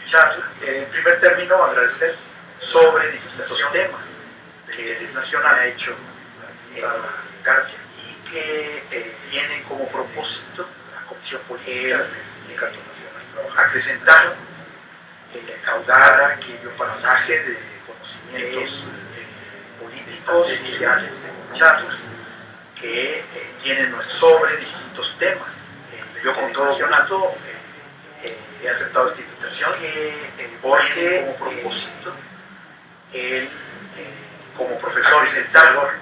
charlas. En primer término, agradecer sobre distintos temas que el Nacional ha hecho Garfia y que tienen como propósito la Comisión Política del Sindicato Nacional acrecentar, recaudar aquello pasaje de conocimientos políticos, sociales, charlas que tienen sobre distintos temas. Yo con todo gusto he aceptado esta invitación porque como propósito él como profesor investigador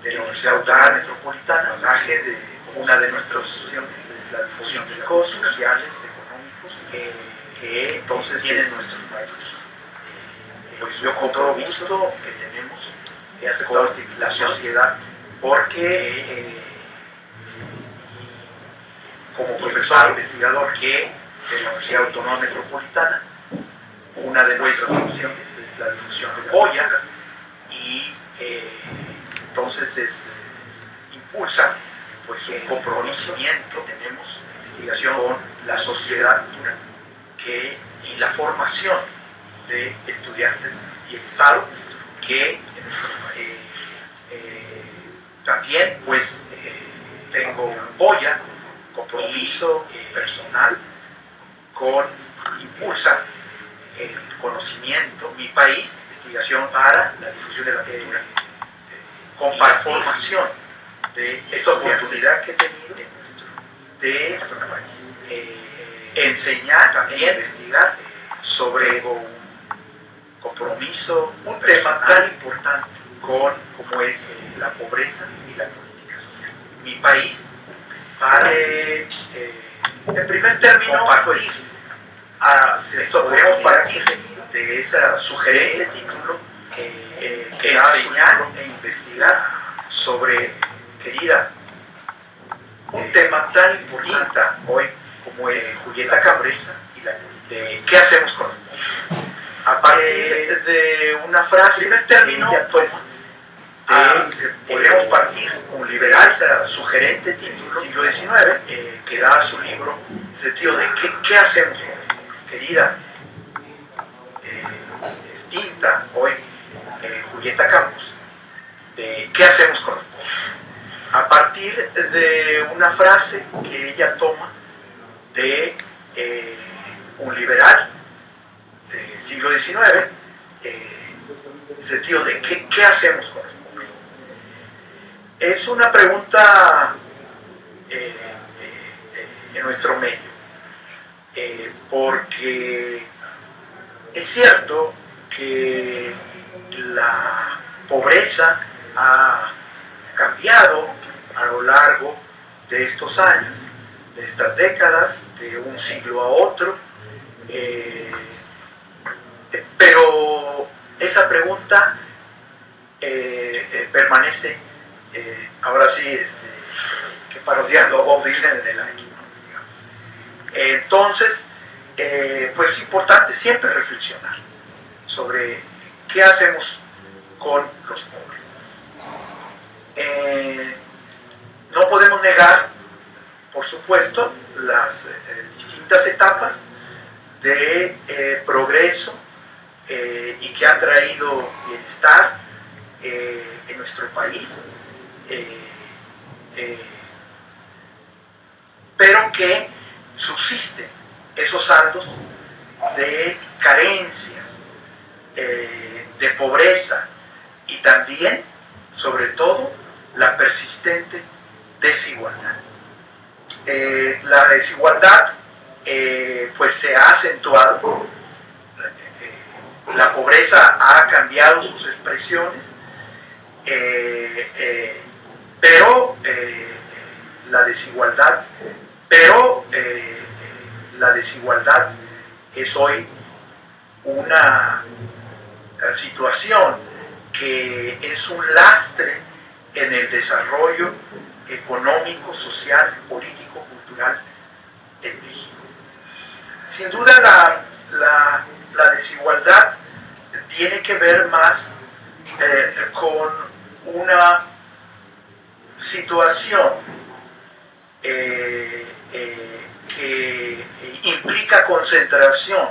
de la Universidad Autónoma Metropolitana, de una de nuestras opciones es la difusión de los sociales, económicos, que entonces tienen nuestros maestros. Pues yo con todo gusto que tenemos, he aceptado la sociedad porque como profesor investigador de la Universidad Autónoma Metropolitana, una de nuestras opciones es la difusión de la boya y entonces impulsa pues un compromiso que tenemos en investigación con la sociedad y la formación de estudiantes y el Estado que en nuestro país también pues tengo boya, compromiso personal con impulsar el conocimiento, mi país, investigación para la difusión de la cultura, compartir formación de esta oportunidad que he tenido de nuestro país, enseñar también, investigar sobre un compromiso, un tema tan importante como es la pobreza y la política social. Mi país, para en primer término, pues esto podríamos partir de esa sugerente título, enseñar e investigar sobre, querida, un tema tan importante hoy como es Julieta Cabreza y la política. ¿Qué hacemos con los pobres? A partir de una frase, primer término, pues podríamos partir con liberal, esa sugerente título, siglo XIX, que da su libro, en el sentido de ¿qué hacemos con los pobres? Querida, extinta hoy, Julieta Campos, de ¿qué hacemos con los pobres? A partir de una frase que ella toma de un liberal del siglo XIX, en el sentido de ¿qué hacemos con los pobres? Es una pregunta en nuestro medio, porque es cierto que la pobreza ha cambiado a lo largo de estos años, de estas décadas, de un siglo a otro, pero esa pregunta permanece, ahora sí, que parodiando a Bob Dylan en el aire, digamos. Entonces, pues es importante siempre reflexionar sobre qué hacemos con los pobres. No podemos negar, por supuesto, las distintas etapas de progreso y que han traído bienestar en nuestro país, pero que subsisten esos saldos de carencias, de pobreza y también, sobre todo, la persistente desigualdad. La desigualdad pues se ha acentuado, la pobreza ha cambiado sus expresiones, pero la desigualdad es hoy una situación que es un lastre en el desarrollo económico, social, político, cultural en México. Sin duda la desigualdad tiene que ver más con una situación que implica concentración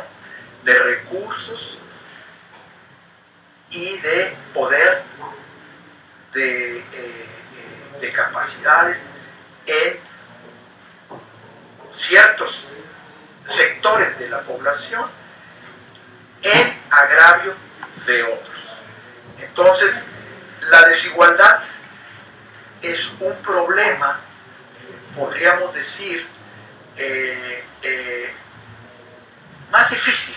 de recursos y de poder, de capacidades en ciertos sectores de la población en agravio de otros. Entonces, la desigualdad es un problema, podríamos decir, más difícil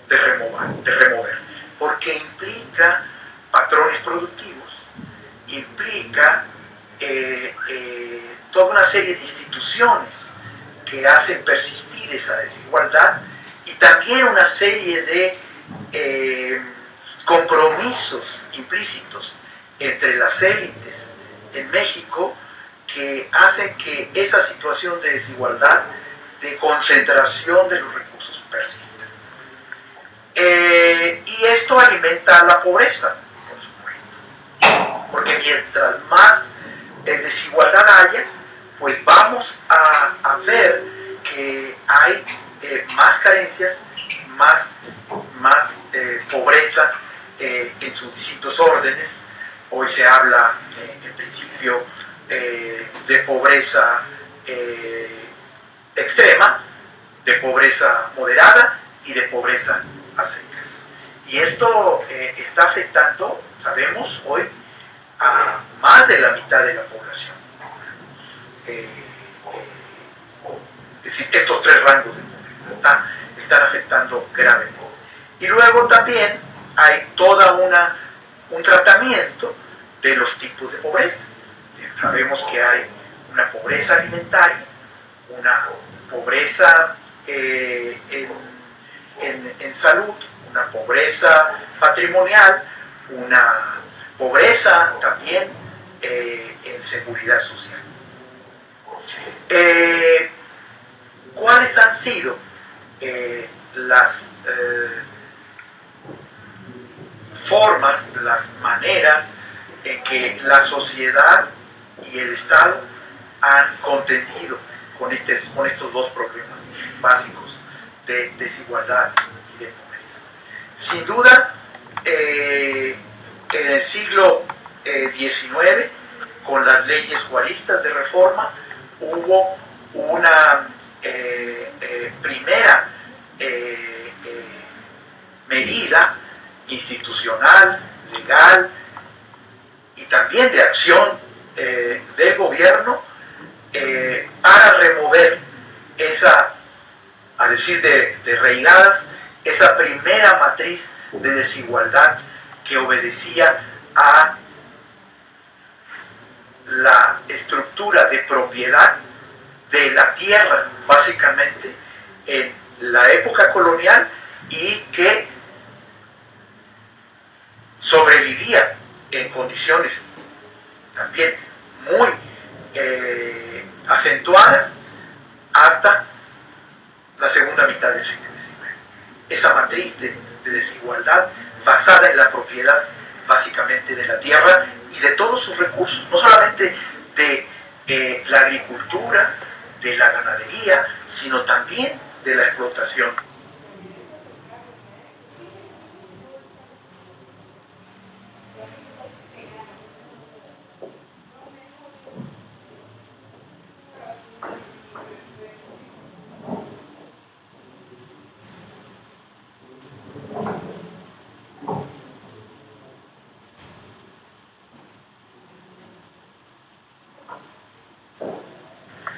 de remover, porque implica patrones productivos, implica toda una serie de instituciones que hacen persistir esa desigualdad y también una serie de compromisos implícitos entre las élites en México que hacen que esa situación de desigualdad, de concentración de los recursos persista. Y esto alimenta la pobreza, por supuesto, porque mientras más desigualdad haya, pues vamos a ver que hay más carencias, más pobreza en sus distintos órdenes. Hoy se habla en principio de pobreza extrema, de pobreza moderada y de pobreza a secas. Y esto está afectando, sabemos hoy, a más de la mitad de la población. Es decir, estos tres rangos de pobreza están afectando gravemente. Y luego también hay toda un tratamiento de los tipos de pobreza. Sabemos que hay una pobreza alimentaria, una pobreza en salud, una pobreza patrimonial, una pobreza también en seguridad social. ¿Cuáles han sido las formas, las maneras en que la sociedad y el Estado han contendido con estos dos problemas básicos de desigualdad y de pobreza? Sin duda, en el siglo XIX, con las leyes juaristas de reforma, hubo una primera medida institucional, legal y también de acción del gobierno para remover esa, a decir de reigadas, esa primera matriz de desigualdad que obedecía a la estructura de propiedad de la tierra, básicamente, en la época colonial y que sobrevivía en condiciones también muy acentuadas hasta la segunda mitad del siglo XIX. Esa matriz de desigualdad basada en la propiedad básicamente de la tierra y de todos sus recursos, no solamente de la agricultura, de la ganadería, sino también de la explotación.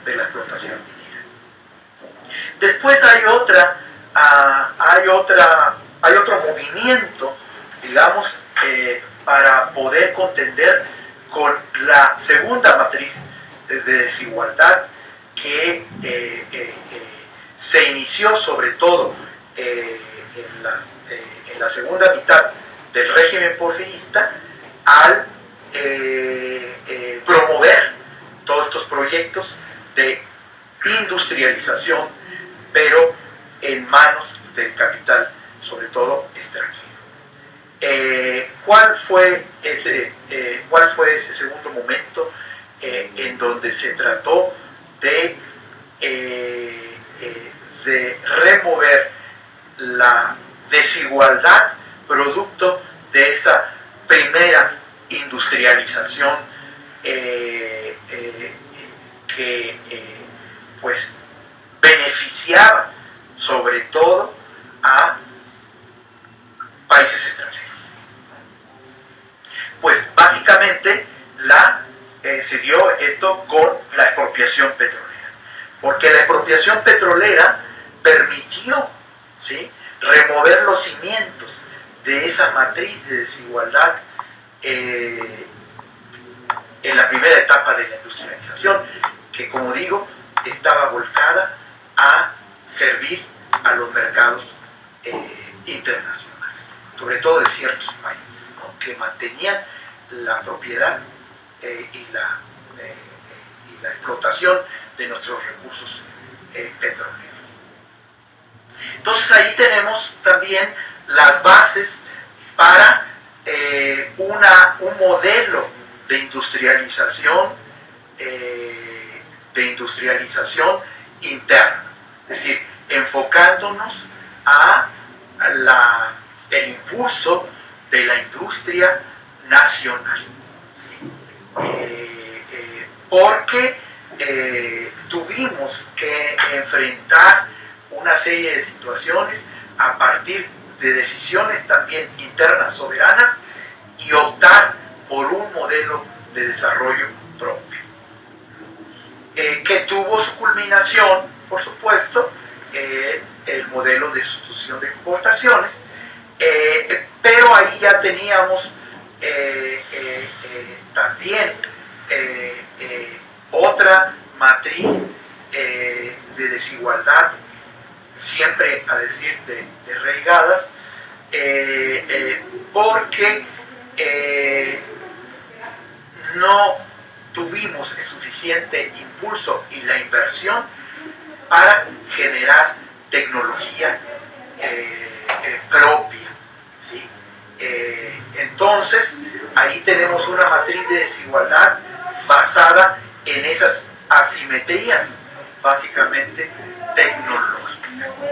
De la explotación minera. Después hay otro movimiento, digamos, para poder contender con la segunda matriz de desigualdad que se inició sobre todo en la segunda mitad del régimen porfirista al promover todos estos proyectos de industrialización, pero en manos del capital, sobre todo extranjero. ¿Cuál fue ese segundo momento en donde se trató de remover la desigualdad producto de esa primera industrialización que pues beneficiaba sobre todo a países extranjeros. Pues básicamente se dio esto con la expropiación petrolera, porque la expropiación petrolera permitió, ¿sí?, remover los cimientos de esa matriz de desigualdad en la primera etapa de la industrialización, que, como digo, estaba volcada a servir a los mercados internacionales, sobre todo de ciertos países, ¿no?, que mantenían la propiedad y la explotación de nuestros recursos petroleros. Entonces ahí tenemos también las bases para un modelo de industrialización interna, es decir, enfocándonos a el impulso de la industria nacional, ¿sí? Porque tuvimos que enfrentar una serie de situaciones a partir de decisiones también internas soberanas y optar por un modelo de desarrollo propio, que tuvo su culminación, por supuesto, en el modelo de sustitución de exportaciones, pero ahí ya teníamos también otra matriz de desigualdad, siempre a decir de reigadas, porque no tuvimos el suficiente impulso y la inversión para generar tecnología propia, ¿sí? Entonces ahí tenemos una matriz de desigualdad basada en esas asimetrías básicamente tecnológicas,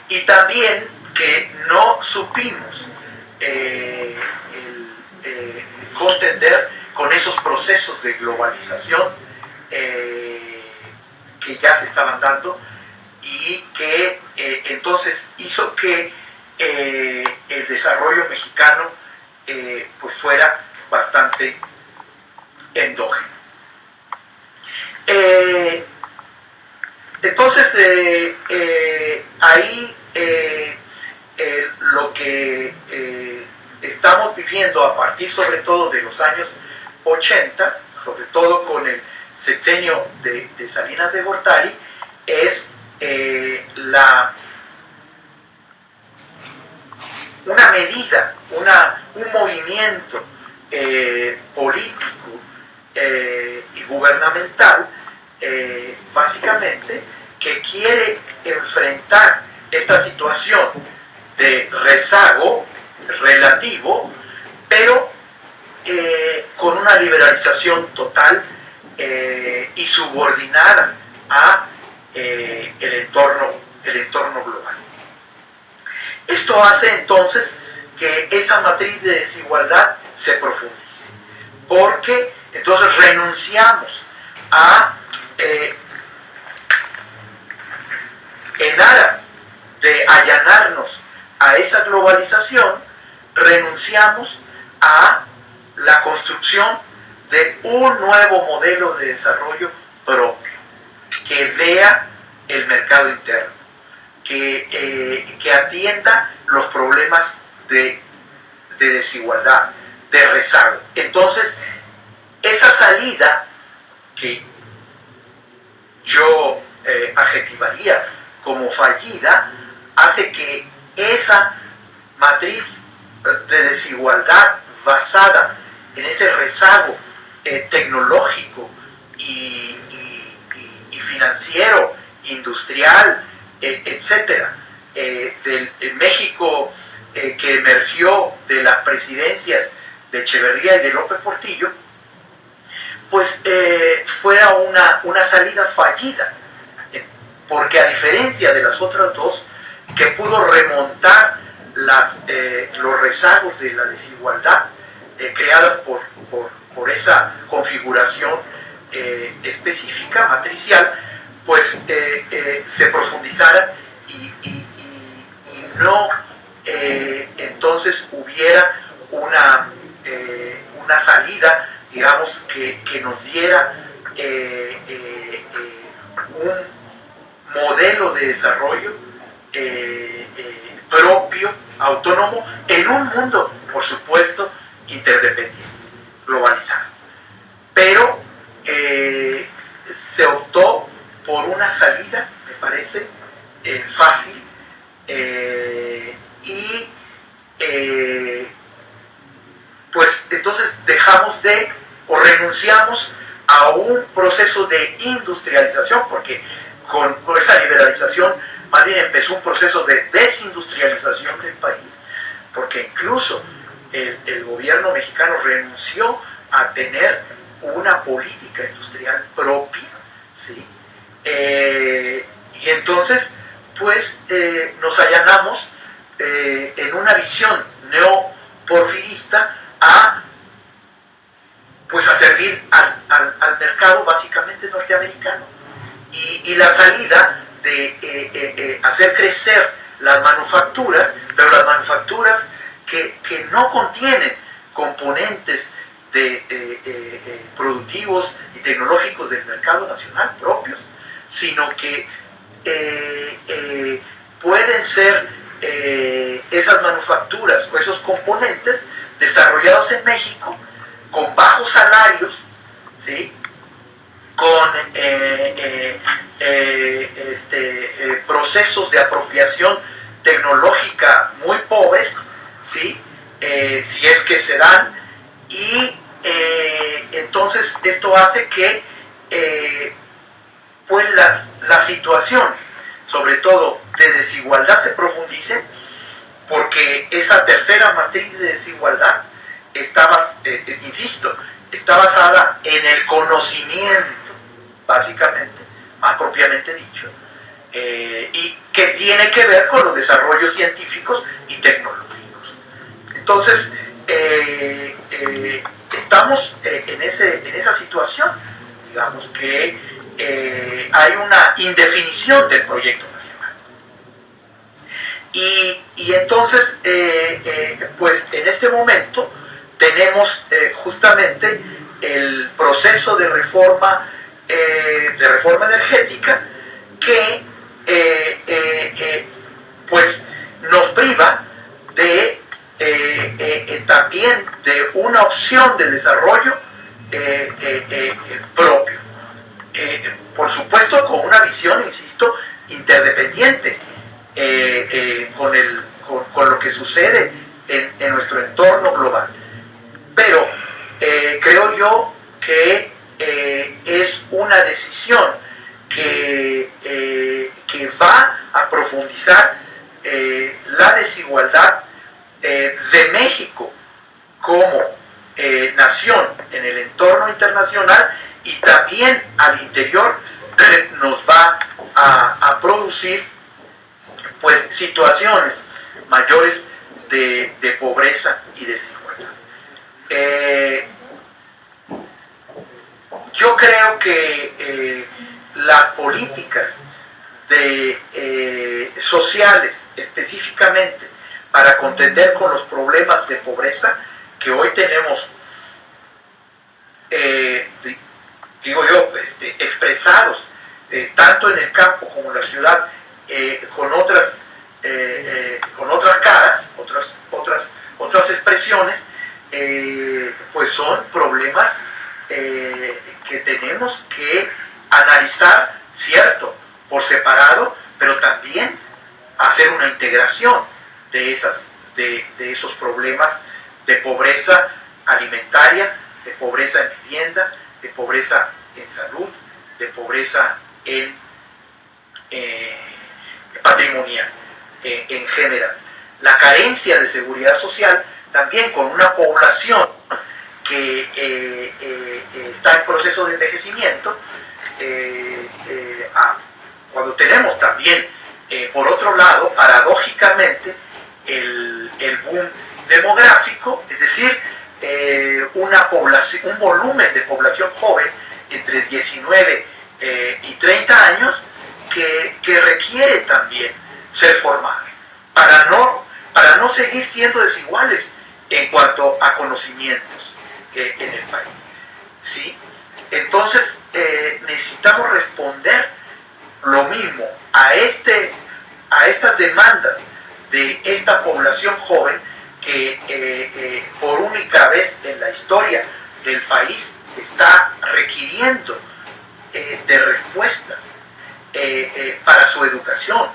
y también que no supimos contender con esos procesos de globalización que ya se estaban dando y que entonces hizo que el desarrollo mexicano pues fuera bastante endógeno. Entonces ahí lo que estamos viviendo a partir sobre todo de los años 80, sobre todo con el sexenio de Salinas de Gortari, es una medida, un movimiento político y gubernamental, básicamente, que quiere enfrentar esta situación de rezago relativo, pero con una liberalización total y subordinada a el entorno global. Esto hace entonces que esa matriz de desigualdad se profundice, porque entonces renunciamos a, en aras de allanarnos a esa globalización, renunciamos a la construcción de un nuevo modelo de desarrollo propio, que vea el mercado interno, que atienda los problemas de desigualdad, de rezago. Entonces, esa salida que yo adjetivaría como fallida, hace que esa matriz de desigualdad basada en ese rezago tecnológico y financiero, industrial, etcétera, del México que emergió de las presidencias de Echeverría y de López Portillo, pues fuera una salida fallida, porque a diferencia de las otras dos, que pudo remontar los rezagos de la desigualdad creadas por esa configuración específica, matricial, pues se profundizaran y no entonces hubiera una salida, digamos, que nos diera un modelo de desarrollo propio, autónomo, en un mundo, por supuesto, interdependiente, globalizado. Pero se optó por una salida, me parece, fácil, y pues entonces dejamos de, o renunciamos a un proceso de industrialización, porque con esa liberalización más bien empezó un proceso de desindustrialización del país, porque incluso el gobierno mexicano renunció a tener una política industrial propia, ¿sí? Y entonces pues nos allanamos en una visión neoporfirista a servir al mercado básicamente norteamericano, y la salida de hacer crecer las manufacturas, pero las manufacturas que no contienen componentes productivos y tecnológicos del mercado nacional propios, sino que pueden ser esas manufacturas o esos componentes desarrollados en México con bajos salarios, ¿sí? Con procesos de apropiación tecnológica muy pobres, ¿sí? Si es que se dan, y entonces esto hace que pues las situaciones, sobre todo de desigualdad, se profundicen, porque esa tercera matriz de desigualdad está basada en el conocimiento, básicamente, más propiamente dicho, y que tiene que ver con los desarrollos científicos y tecnológicos. Entonces, estamos en esa situación, digamos que hay una indefinición del proyecto nacional. Y entonces, pues en este momento tenemos justamente el proceso de reforma energética que pues nos priva de también de una opción de desarrollo propio, por supuesto con una visión, insisto, interdependiente con lo que sucede en nuestro entorno global. Pero creo yo que es una decisión que va a profundizar la desigualdad de México como nación en el entorno internacional, y también al interior nos va a producir pues situaciones mayores de pobreza y desigualdad. Yo creo que las políticas sociales específicamente para contender con los problemas de pobreza que hoy tenemos, expresados tanto en el campo como en la ciudad, con otras caras, otras expresiones, pues son problemas que tenemos que analizar, cierto, por separado, pero también hacer una integración de esos problemas de pobreza alimentaria, de pobreza en vivienda, de pobreza en salud, de pobreza en patrimonial en general. La carencia de seguridad social también, con una población que está en proceso de envejecimiento, cuando tenemos también por otro lado, paradójicamente, el boom demográfico, es decir, un volumen de población joven entre 19 y 30 años que requiere también ser formada para no seguir siendo desiguales en cuanto a conocimientos en el país, ¿sí? Entonces necesitamos responder lo mismo a estas demandas de esta población joven que por única vez en la historia del país está requiriendo de respuestas para su educación,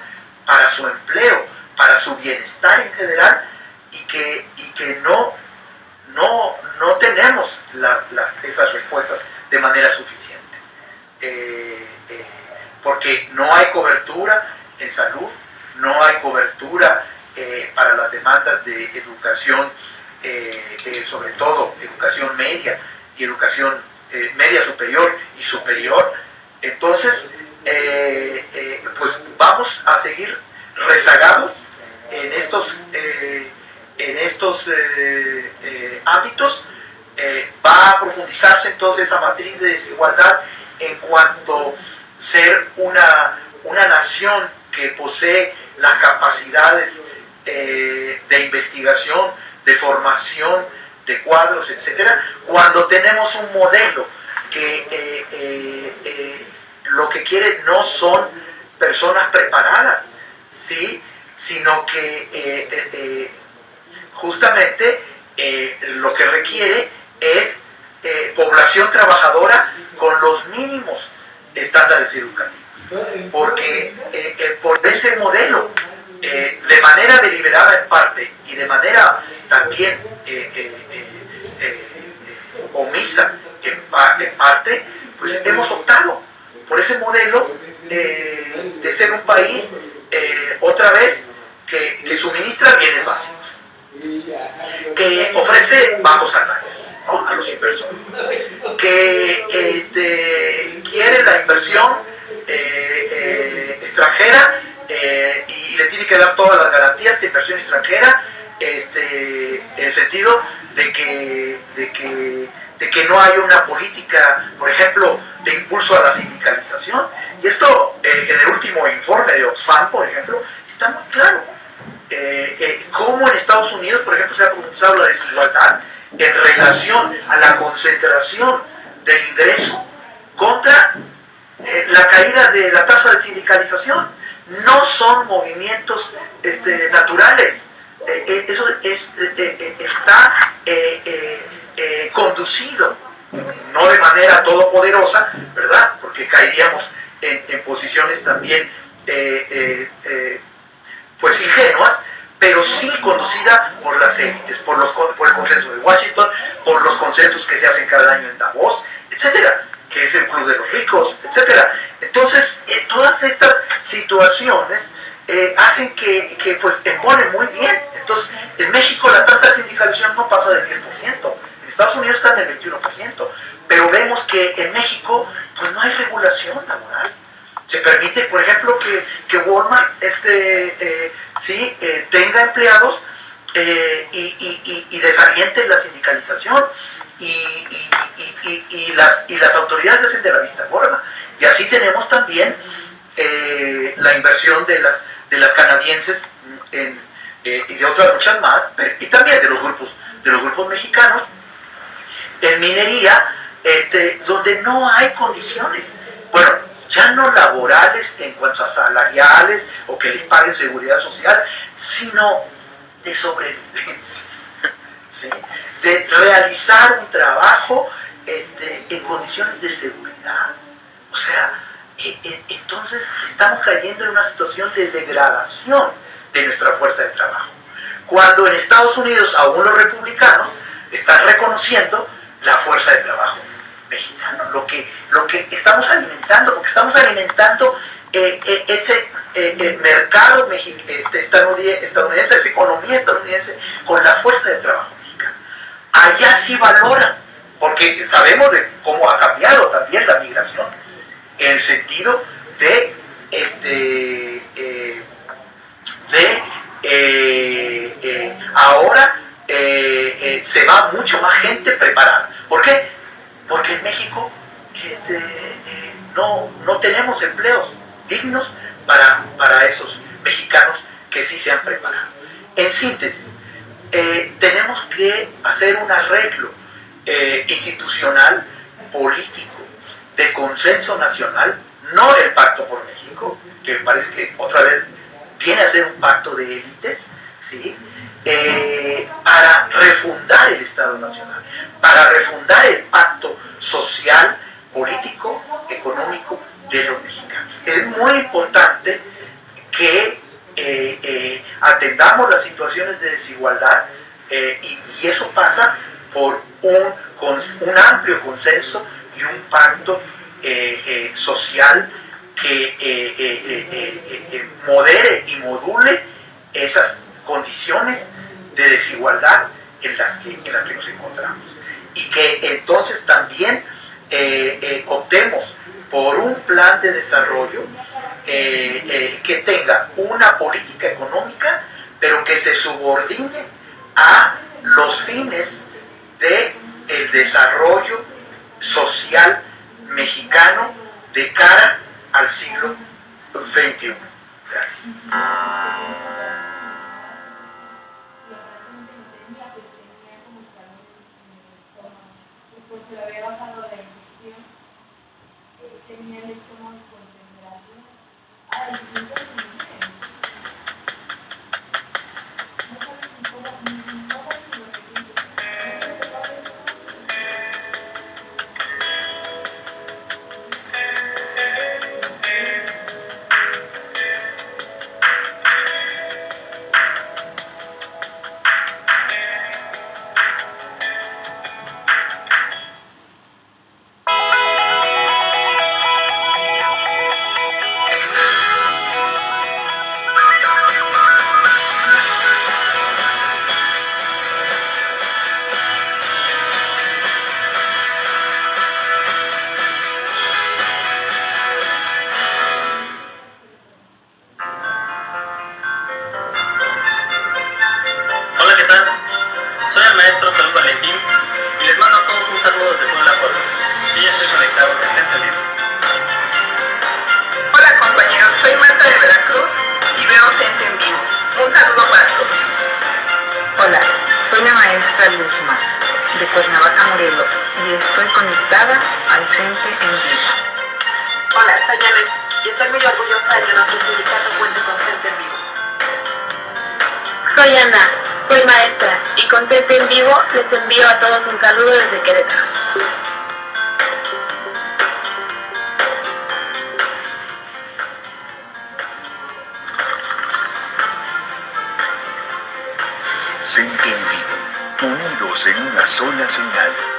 para su empleo, para su bienestar en general, y que no tenemos esas respuestas de manera suficiente. Porque no hay cobertura en salud, no hay cobertura para las demandas de educación, sobre todo educación media y educación media superior y superior. Entonces, pues vamos a seguir rezagados en estos ámbitos. Va a profundizarse entonces esa matriz de desigualdad en cuanto ser una nación que posee las capacidades de investigación, de formación, de cuadros, etcétera, cuando tenemos un modelo que lo que quiere no son personas preparadas, ¿sí? Sino que justamente lo que requiere es población trabajadora con los mínimos estándares educativos, porque por ese modelo, de manera deliberada en parte y de manera también omisa en parte, pues hemos optado por ese modelo de ser un país otra vez que suministra bienes básicos, que ofrece bajos salarios, ¿no?, a los inversores, que quiere la inversión extranjera y le tiene que dar todas las garantías de inversión extranjera, en el sentido de que no hay una política, por ejemplo, de impulso a la sindicalización. Y esto, en el último informe de Oxfam, por ejemplo, está muy claro. Cómo en Estados Unidos, por ejemplo, se ha profundizado la desigualdad en relación a la concentración del ingreso contra la caída de la tasa de sindicalización. No son movimientos naturales. Eso está conducido, no de manera todopoderosa, ¿verdad?, porque caeríamos en posiciones también pues ingenuas, pero sí conducida por las élites, por el consenso de Washington, por los consensos que se hacen cada año en Davos, etcétera, que es el club de los ricos, etcétera. Entonces, todas estas situaciones hacen que pues emponen muy bien. Entonces, en México la tasa de sindicalización no pasa del 10%, en Estados Unidos está en el 21%, pero vemos que en México pues no hay regulación laboral. Se permite, por ejemplo, que Walmart tenga empleados y desaliente la sindicalización, y las autoridades hacen de la vista gorda. Y así tenemos también la inversión de las canadienses y de otras muchas más, y también de los grupos mexicanos en minería, donde no hay condiciones, bueno, ya no laborales en cuanto a salariales o que les paguen seguridad social, sino de sobrevivencia, ¿sí?, de realizar un trabajo en condiciones de seguridad. O sea, entonces estamos cayendo en una situación de degradación de nuestra fuerza de trabajo, cuando en Estados Unidos aún los republicanos están reconociendo la fuerza de trabajo mexicano, lo que estamos alimentando, porque estamos alimentando ese mercado estadounidense, esa economía estadounidense con la fuerza de trabajo mexicana. Allá sí valoran, porque sabemos de cómo ha cambiado también la migración, en el sentido de ahora se va mucho más gente preparada. ¿Por qué? Porque en México no tenemos empleos dignos para esos mexicanos que sí se han preparado. En síntesis, tenemos que hacer un arreglo institucional, político, de consenso nacional, no el Pacto por México, que parece que otra vez viene a ser un pacto de élites, ¿sí? Para refundar el Estado Nacional, para refundar el pacto social, político, económico de los mexicanos. Es muy importante que atendamos las situaciones de desigualdad y eso pasa por un amplio consenso y un pacto social que modere y module esas condiciones de desigualdad en las que nos encontramos, y que entonces también optemos por un plan de desarrollo que tenga una política económica, pero que se subordine a los fines del desarrollo social mexicano de cara al siglo XXI. Gracias. Soy el maestro Salud Valentín y les mando a todos un saludo desde Puebla, Puebla. Y ya estoy conectado, que estén felices. Hola compañeros, soy Marta de Veracruz y veo CENTE en vivo. Un saludo para todos. Hola, soy la maestra Luzma de Cuernavaca, Morelos, y estoy conectada al CENTE en vivo. Hola, soy Janet y estoy muy orgullosa de que nuestro sindicato cuente con CENTE en vivo. Soy Ana, soy maestra y con CENTE en vivo les envío a todos un saludo desde Querétaro. CENTE en vivo, unidos en una sola señal.